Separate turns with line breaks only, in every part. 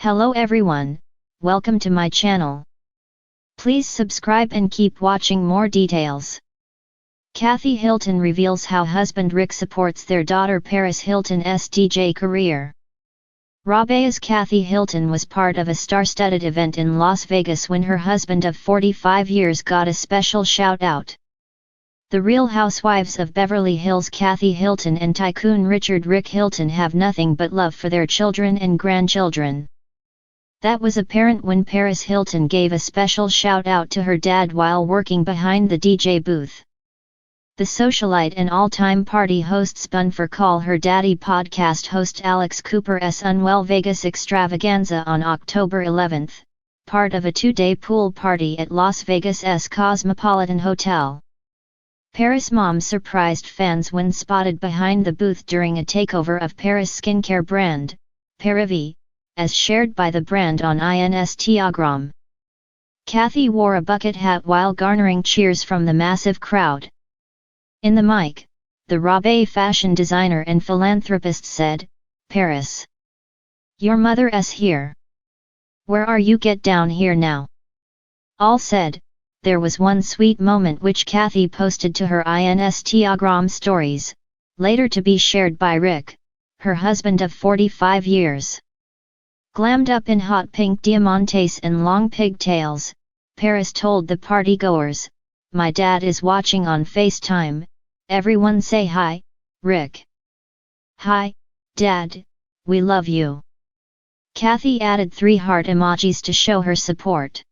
Hello everyone, welcome to my channel. Please subscribe and keep watching more details. Kathy Hilton reveals how husband Rick supports their daughter Paris Hilton's DJ career. Rabea's Kathy Hilton was part of a star-studded event in Las Vegas when her husband of 45 years got a special shout-out. The Real Housewives of Beverly Hills Kathy Hilton and tycoon Rick Hilton have nothing but love for their children and grandchildren. That was apparent when Paris Hilton gave a special shout-out to her dad while working behind the DJ booth. The socialite and all-time party host spun for Call Her Daddy podcast host Alex Cooper's Unwell Vegas extravaganza on October 11, part of a two-day pool party at Las Vegas's Cosmopolitan Hotel. Paris' mom surprised fans when spotted behind the booth during a takeover of Paris' skincare brand, Paravi, as shared by the brand on Instagram. Kathy wore a bucket hat while garnering cheers from the massive crowd. In the mic, the Rabea fashion designer and philanthropist said, "Paris, your mother's here. Where are you? Get down here now." All said, there was one sweet moment which Kathy posted to her Instagram stories, later to be shared by Rick, her husband of 45 years. Glammed up in hot pink diamantes and long pigtails, Paris told the partygoers, "My dad is watching on FaceTime, everyone say hi, Rick." "Hi, Dad, we love you." Kathy added 3 heart emojis to show her support.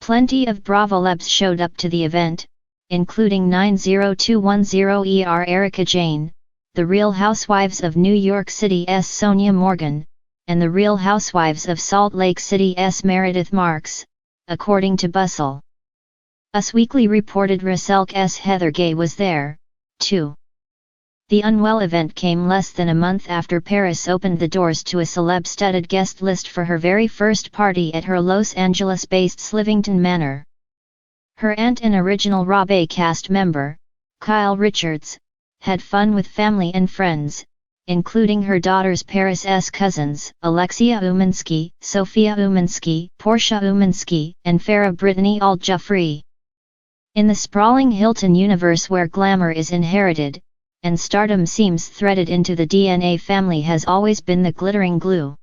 Plenty of Bravolebs showed up to the event, including 90210 Erica Jane, the Real Housewives of New York City's Sonia Morgan, and the Real Housewives of Salt Lake City's Meredith Marks, according to Bustle. Us Weekly reported Russell's Heather Gay was there, too. The Unwell event came less than a month after Paris opened the doors to a celeb-studded guest list for her very first party at her Los Angeles-based Slivington Manor. Her aunt and original Rabea cast member, Kyle Richards, had fun with family and friends, including her daughters Paris's cousins, Alexia Umansky, Sophia Umansky, Portia Umansky, and Farrah Brittany Al-Jafri. In the sprawling Hilton universe where glamour is inherited, and stardom seems threaded into the DNA, family has always been the glittering glue.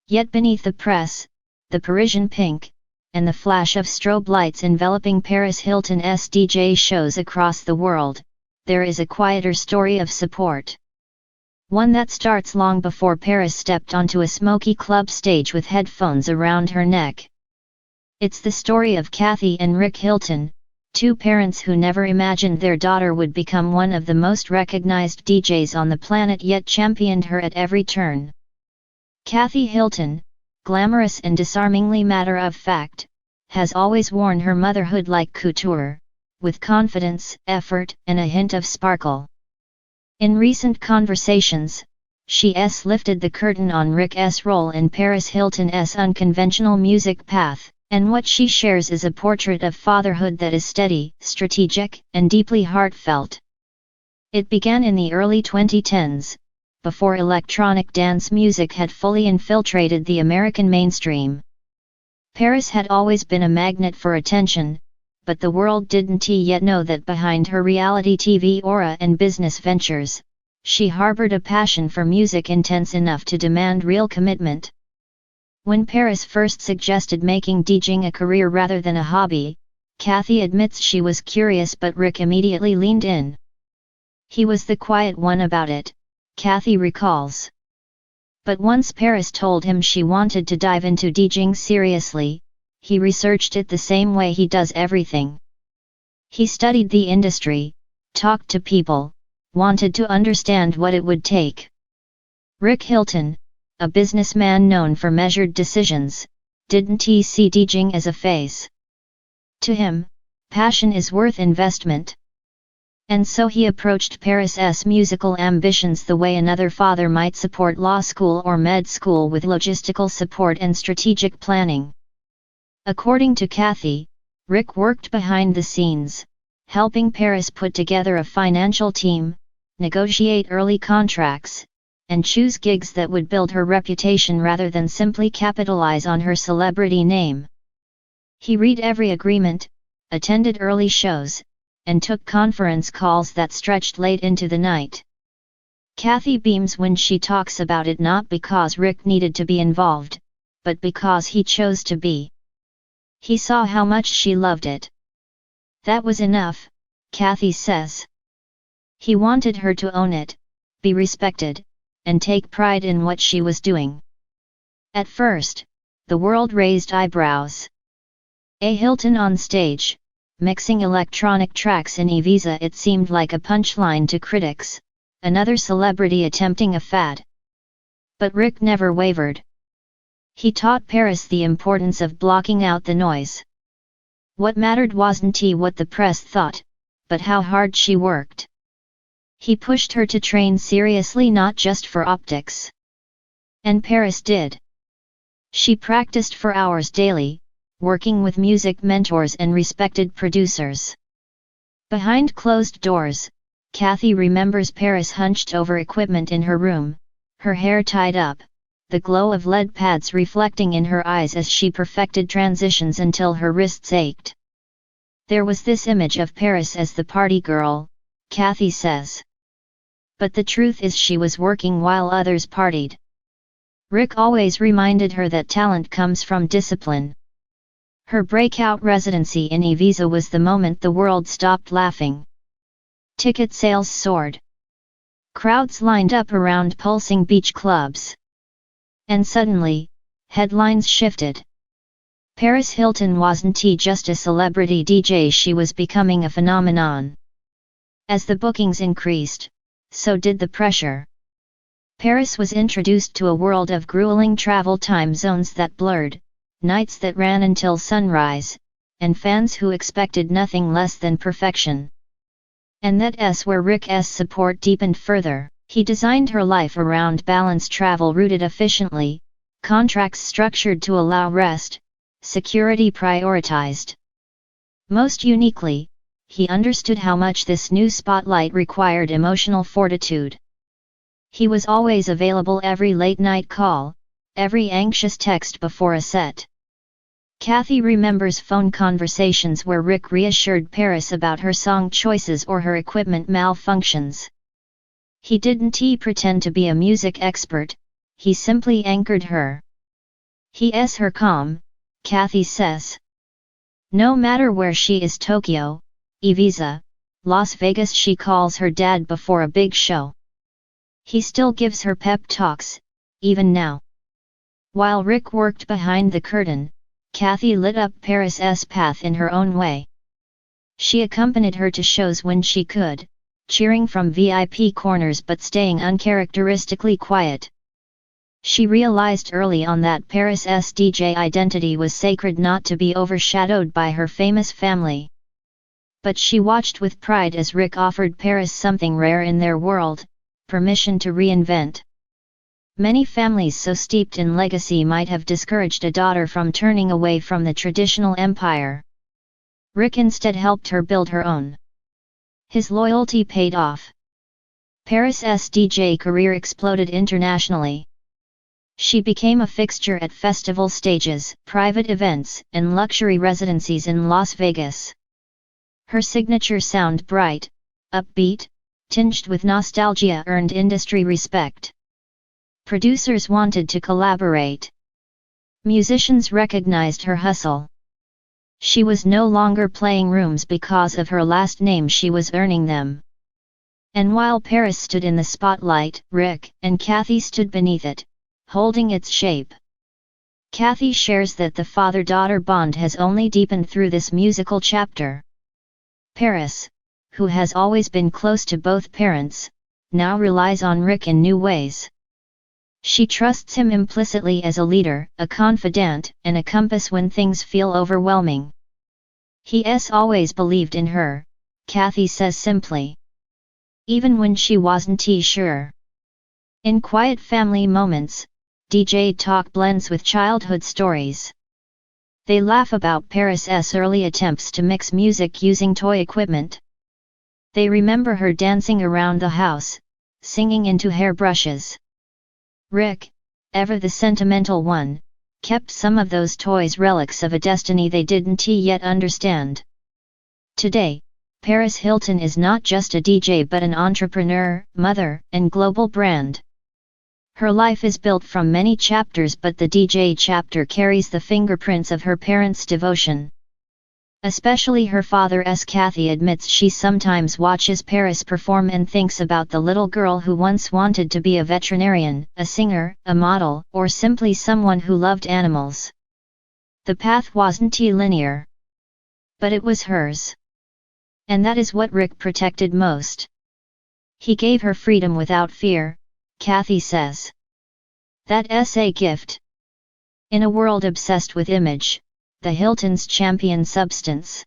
Yet beneath the press, the Parisian pink, and the flash of strobe lights enveloping Paris Hilton's DJ shows across the world, there is a quieter story of support. One that starts long before Paris stepped onto a smoky club stage with headphones around her neck. It's the story of Kathy and Rick Hilton, 2 parents who never imagined their daughter would become one of the most recognized DJs on the planet, yet championed her at every turn. Kathy Hilton, glamorous and disarmingly matter-of-fact, has always worn her motherhood like couture, with confidence, effort, and a hint of sparkle. In recent conversations, she's lifted the curtain on Rick's role in Paris Hilton's unconventional music path, and what she shares is a portrait of fatherhood that is steady, strategic, and deeply heartfelt. It began in the early 2010s, before electronic dance music had fully infiltrated the American mainstream. Paris had always been a magnet for attention, but the world didn't yet know that behind her reality TV aura and business ventures, she harbored a passion for music intense enough to demand real commitment. When Paris first suggested making DJing a career rather than a hobby, Kathy admits she was curious, but Rick immediately leaned in. He was the quiet one about it, Kathy recalls. But once Paris told him she wanted to dive into DJing seriously, he researched it the same way he does everything. He studied the industry, talked to people, wanted to understand what it would take. Rick Hilton, a businessman known for measured decisions, didn't see DJing as a phase. To him, passion is worth investment. And so he approached Paris's musical ambitions the way another father might support law school or med school, with logistical support and strategic planning. According to Kathy, Rick worked behind the scenes, helping Paris put together a financial team, negotiate early contracts, and choose gigs that would build her reputation rather than simply capitalize on her celebrity name. He read every agreement, attended early shows, and took conference calls that stretched late into the night. Kathy beams when she talks about it, not because Rick needed to be involved, but because he chose to be. He saw how much she loved it. That was enough, Kathy says. He wanted her to own it, be respected, and take pride in what she was doing. At first, the world raised eyebrows. A Hilton on stage, mixing electronic tracks in Ibiza. It seemed like a punchline to critics, another celebrity attempting a fad. But Rick never wavered. He taught Paris the importance of blocking out the noise. What mattered wasn't what the press thought, but how hard she worked. He pushed her to train seriously, not just for optics. And Paris did. She practiced for hours daily, working with music mentors and respected producers. Behind closed doors, Kathy remembers Paris hunched over equipment in her room, her hair tied up, the glow of LED pads reflecting in her eyes as she perfected transitions until her wrists ached. There was this image of Paris as the party girl, Kathy says. But the truth is she was working while others partied. Rick always reminded her that talent comes from discipline. Her breakout residency in Ibiza was the moment the world stopped laughing. Ticket sales soared. Crowds lined up around pulsing beach clubs. And suddenly, headlines shifted. Paris Hilton wasn't just a celebrity DJ, she was becoming a phenomenon. As the bookings increased, so did the pressure. Paris was introduced to a world of grueling travel time zones that blurred, nights that ran until sunrise, and fans who expected nothing less than perfection. And that's where Rick's support deepened further. He designed her life around balanced travel routed efficiently, contracts structured to allow rest, security prioritized. Most uniquely, he understood how much this new spotlight required emotional fortitude. He was always available, every late-night call, every anxious text before a set. Kathy remembers phone conversations where Rick reassured Paris about her song choices or her equipment malfunctions. He didn't pretend to be a music expert, he simply anchored her. He's her calm, Kathy says. No matter where she is, Tokyo, Ibiza, Las Vegas, she calls her dad before a big show. He still gives her pep talks, even now. While Rick worked behind the curtain, Kathy lit up Paris's path in her own way. She accompanied her to shows when she could, cheering from VIP corners but staying uncharacteristically quiet. She realized early on that Paris's DJ identity was sacred, not to be overshadowed by her famous family. But she watched with pride as Rick offered Paris something rare in their world, permission to reinvent. Many families so steeped in legacy might have discouraged a daughter from turning away from the traditional empire. Rick instead helped her build her own. His loyalty paid off. Paris's DJ career exploded internationally. She became a fixture at festival stages, private events, and luxury residencies in Las Vegas. Her signature sound, bright, upbeat, tinged with nostalgia, earned industry respect. Producers wanted to collaborate. Musicians recognized her hustle. She was no longer playing rooms because of her last name, she was earning them. And while Paris stood in the spotlight, Rick and Kathy stood beneath it, holding its shape. Kathy shares that the father-daughter bond has only deepened through this musical chapter. Paris, who has always been close to both parents, now relies on Rick in new ways. She trusts him implicitly as a leader, a confidant, and a compass when things feel overwhelming. He's always believed in her, Kathy says simply. Even when she wasn't sure. In quiet family moments, DJ talk blends with childhood stories. They laugh about Paris's early attempts to mix music using toy equipment. They remember her dancing around the house, singing into hairbrushes. Rick, ever the sentimental one, kept some of those toys, relics of a destiny they didn't yet understand. Today, Paris Hilton is not just a DJ but an entrepreneur, mother, and global brand. Her life is built from many chapters, but the DJ chapter carries the fingerprints of her parents' devotion. Especially her father's. Kathy admits she sometimes watches Paris perform and thinks about the little girl who once wanted to be a veterinarian, a singer, a model, or simply someone who loved animals. The path wasn't linear, but it was hers. And that is what Rick protected most. He gave her freedom without fear, Kathy says. That's a gift. In a world obsessed with image, the Hiltons champion substance.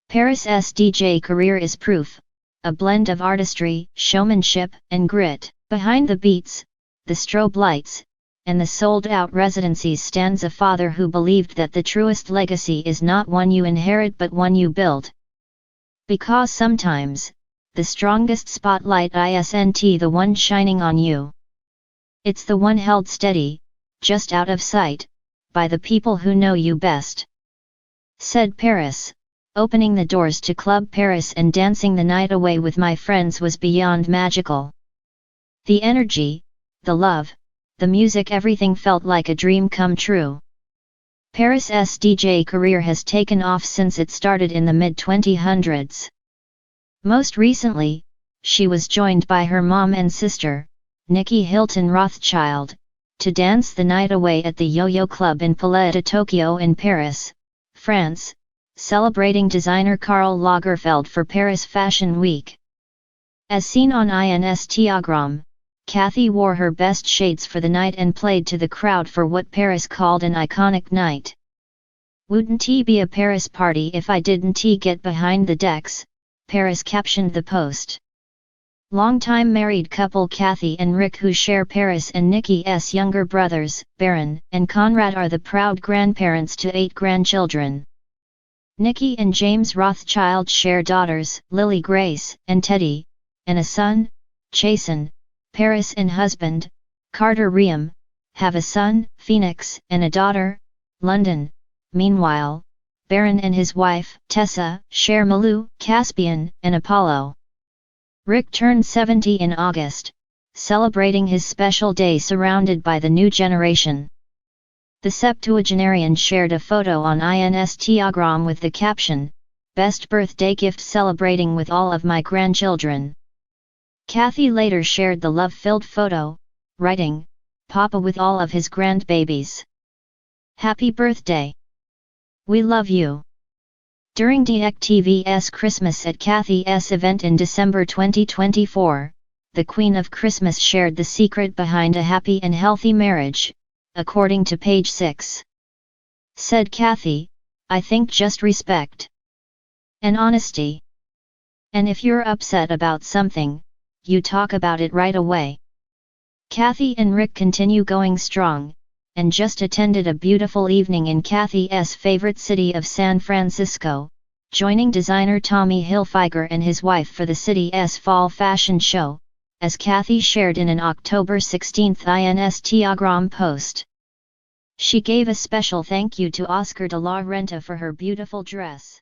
Paris's DJ career is proof, a blend of artistry, showmanship, and grit. Behind the beats, the strobe lights, and the sold-out residencies stands a father who believed that the truest legacy is not one you inherit but one you build. Because sometimes, the strongest spotlight isn't the one shining on you. It's the one held steady, just out of sight, by the people who know you best. Said Paris, opening the doors to Club Paris and dancing the night away with my friends was beyond magical. The energy, the love, the music, everything felt like a dream come true. Paris's DJ career has taken off since it started in the mid-2000s. Most recently, she was joined by her mom and sister, Nikki Hilton Rothschild, to dance the night away at the Yo-Yo Club in Palais de Tokyo in Paris, France, celebrating designer Karl Lagerfeld for Paris Fashion Week. As seen on Instagram, Kathy wore her best shades for the night and played to the crowd for what Paris called an iconic night. Wouldn't it be a Paris party if I didn't get behind the decks, Paris captioned the post. Longtime married couple Kathy and Rick, who share Paris and Nikki's younger brothers, Baron and Conrad, are the proud grandparents to 8 grandchildren. Nikki and James Rothschild share daughters, Lily Grace and Teddy, and a son, Chasen. Paris and husband, Carter Riem, have a son, Phoenix, and a daughter, London. Meanwhile, Baron and his wife, Tessa, share Malu, Caspian, and Apollo. Rick turned 70 in August, celebrating his special day surrounded by the new generation. The septuagenarian shared a photo on Instagram with the caption, "Best birthday gift, celebrating with all of my grandchildren." Kathy later shared the love-filled photo, writing, "Papa with all of his grandbabies. Happy birthday. We love you." During DirecTV's Christmas at Kathy's event in December 2024, the Queen of Christmas shared the secret behind a happy and healthy marriage, according to page 6. Said Kathy, "I think just respect and honesty. And if you're upset about something, you talk about it right away." Kathy and Rick continue going strong, and just attended a beautiful evening in Kathy's favorite city of San Francisco, joining designer Tommy Hilfiger and his wife for the city's fall fashion show, as Kathy shared in an October 16 Instagram post. She gave a special thank you to Oscar de la Renta for her beautiful dress.